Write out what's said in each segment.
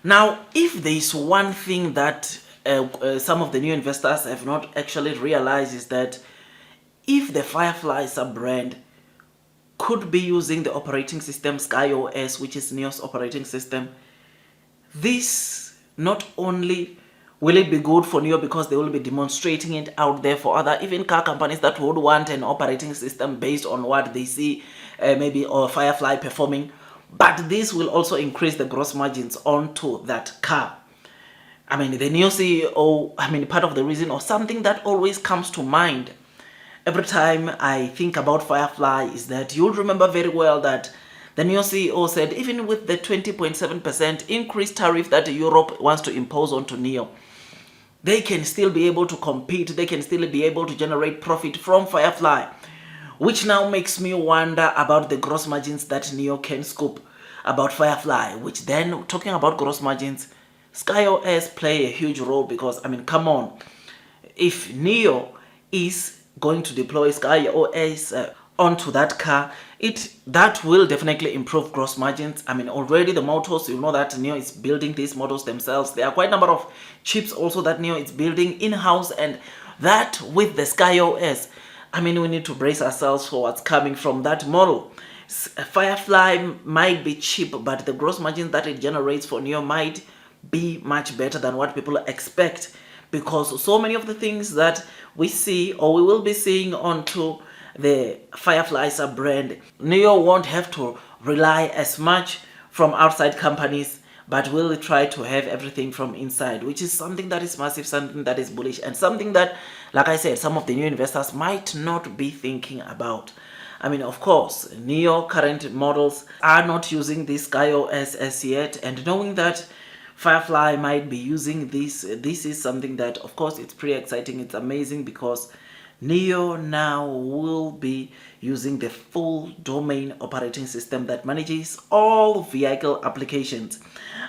Now, if there is one thing that some of the new investors have not actually realized, is that if the Firefly sub-brand could be using the operating system SkyOS, which is Nio's operating system, this not only will it be good for Nio because they will be demonstrating it out there for other even car companies that would want an operating system based on what they see maybe or Firefly performing, but this will also increase the gross margins onto that car. I mean, the Nio CEO, part of the reason or something that always comes to mind every time I think about Firefly is that you'll remember very well that the Nio CEO said even with the 20.7% increased tariff that Europe wants to impose onto Nio, they can still be able to compete, they can still be able to generate profit from Firefly, which now makes me wonder about the gross margins that Nio can scoop about Firefly, which then, talking about gross margins, SkyOS play a huge role because, come on, if Nio is going to deploy SkyOS onto that car, that will definitely improve gross margins. Already the motors, you know that Nio is building these models themselves. There are quite a number of chips also that Nio is building in-house, and that with the SkyOS, we need to brace ourselves for what's coming from that model. Firefly might be cheap, but the gross margins that it generates for Nio might be much better than what people expect, because so many of the things that we see or we will be seeing onto the Firefly sub-brand, Nio won't have to rely as much from outside companies, but will try to have everything from inside, which is something that is massive, something that is bullish, and something that, like I said, some of the new investors might not be thinking about. Of course, Nio current models are not using this SkyOS as yet, and knowing that Firefly might be using this is something that, of course, it's pretty exciting. It's amazing because Nio now will be using the full domain operating system that manages all vehicle applications.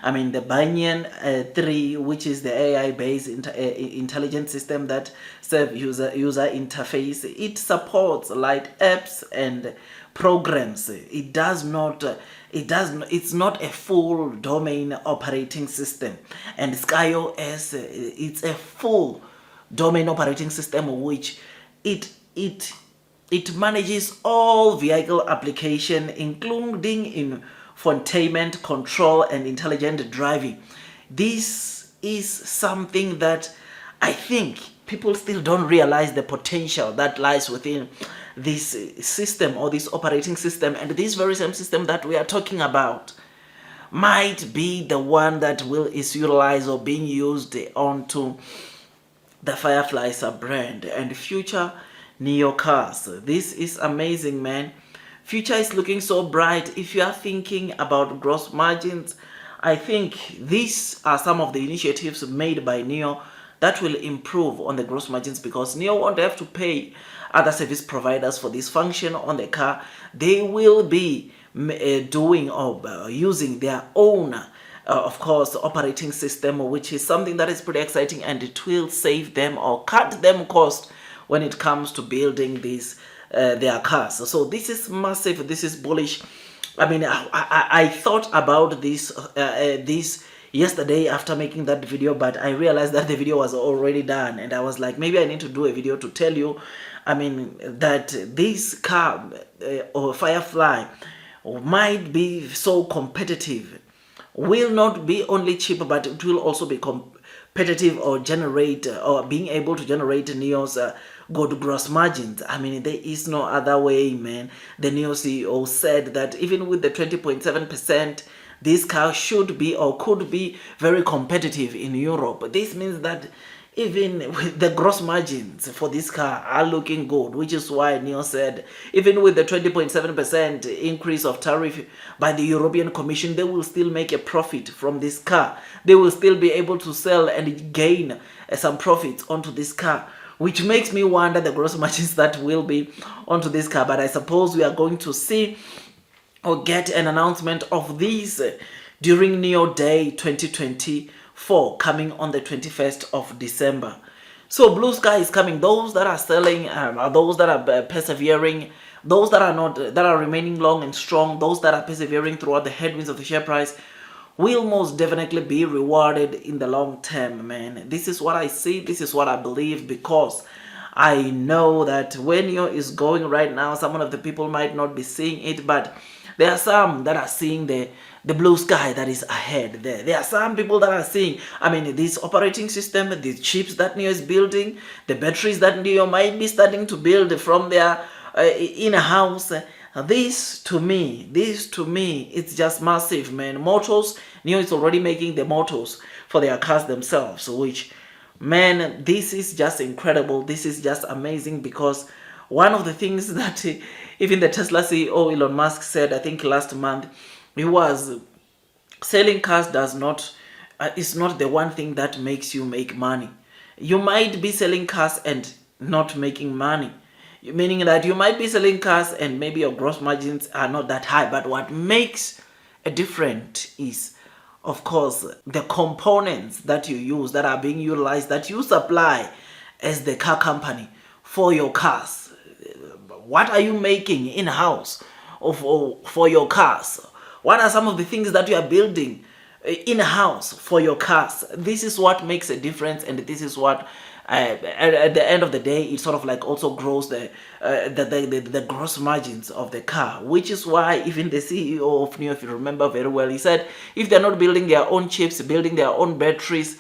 The Banyan 3, which is the AI-based intelligent system that serves user interface, it supports light apps and programs. It's not a full domain operating system, and SkyOS, it's a full domain operating system which it manages all vehicle application, including infotainment, control, and intelligent driving. This is something that I think people still don't realize the potential that lies within this system or this operating system, and this very same system that we are talking about might be the one that is utilized or being used onto the Firefly sub-brand and future Nio cars. This is amazing, man. Future is looking so bright. If you are thinking about gross margins, I think these are some of the initiatives made by Nio that will improve on the gross margins, because Nio won't have to pay other service providers for this function on the car. They will be doing or using their own of course operating system, which is something that is pretty exciting, and it will save them or cut them cost when it comes to building these their cars. So this is massive, this is bullish. I thought about this yesterday after making that video, but I realized that the video was already done, and I was like, maybe I need to do a video to tell you that this car or Firefly might be so competitive, will not be only cheap, but it will also be competitive or generate or being able to generate Nio's good gross margins. There is no other way, man. The Nio CEO said that even with the 20.7%, this car should be or could be very competitive in Europe. This means that even with the gross margins for this car are looking good, which is why Nio said even with the 20.7% increase of tariff by the European Commission, they will still make a profit from this car. They will still be able to sell and gain some profits onto this car, which makes me wonder the gross margins that will be onto this car. But I suppose we are going to see or get an announcement of these during Nio Day 2024 coming on the 21st of December. So blue sky is coming. Those that are selling are those that are persevering, those that are not, that are remaining long and strong, those that are persevering throughout the headwinds of the share price will most definitely be rewarded in the long term, man. This is what I see, this is what I believe, because I know that when Nio is going right now, some of the people might not be seeing it, but there are some that are seeing the blue sky that is ahead there. There are some people that are seeing, I mean, this operating system, the chips that Nio is building, the batteries that Nio might be starting to build from their in-house. This to me, it's just massive, man. Motors, Nio is already making the motors for their cars themselves, which, man, this is just incredible. This is just amazing, because one of the things that even the Tesla CEO Elon Musk said, I think last month, he was selling cars does not is not the one thing that makes you make money. You might be selling cars and not making money, meaning that you might be selling cars and maybe your gross margins are not that high, but what makes a difference is, of course, the components that you use, that are being utilized, that you supply as the car company for your cars. What are you making in-house for your cars? What are some of the things that you are building in-house for your cars? This is what makes a difference, and this is what at the end of the day, it sort of like also grows the gross margins of the car, which is why even the CEO of Nio, if you remember very well, he said if they're not building their own chips, building their own batteries,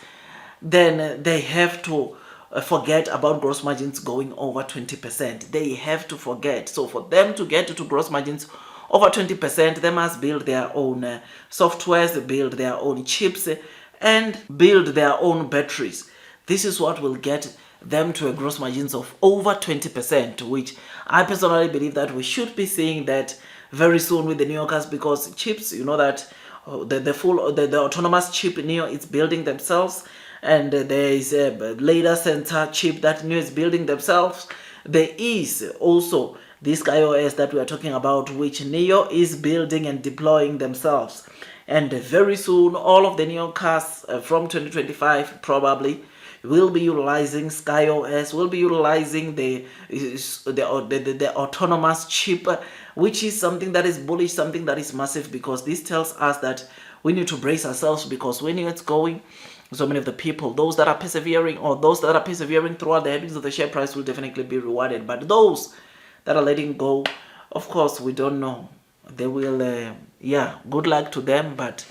then they have to forget about gross margins going over 20%. They have to forget. So for them to get to gross margins over 20%, they must build their own softwares, build their own chips, and build their own batteries. This is what will get them to a gross margins of over 20%, which I personally believe that we should be seeing that very soon with the Nio cars, because chips, you know that the autonomous chip Nio is building themselves, and there is a LiDAR sensor chip that Nio is building themselves. There is also this iOS that we are talking about, which Nio is building and deploying themselves. And very soon, all of the Nio cars from 2025 probably will be utilizing SkyOS, will be utilizing the autonomous chip, which is something that is bullish, something that is massive, because this tells us that we need to brace ourselves, because when it's going, so many of the people, those that are persevering, or those that are persevering throughout the headings of the share price, will definitely be rewarded. But those that are letting go, of course, we don't know. They will, yeah, good luck to them. But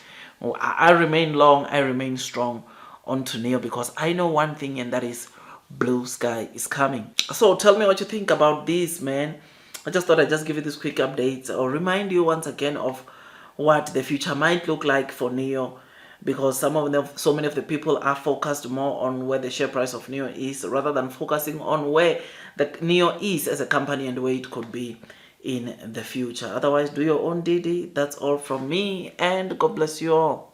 I remain long, I remain strong onto Nio, because I know one thing, and that is blue sky is coming. So tell me what you think about this, man. I just thought I'd just give you this quick update, or remind you once again of what the future might look like for Nio, because so many of the people are focused more on where the share price of Nio is, rather than focusing on where the Nio is as a company and where it could be in the future. Otherwise, do your own DD. That's all from me, and God bless you all.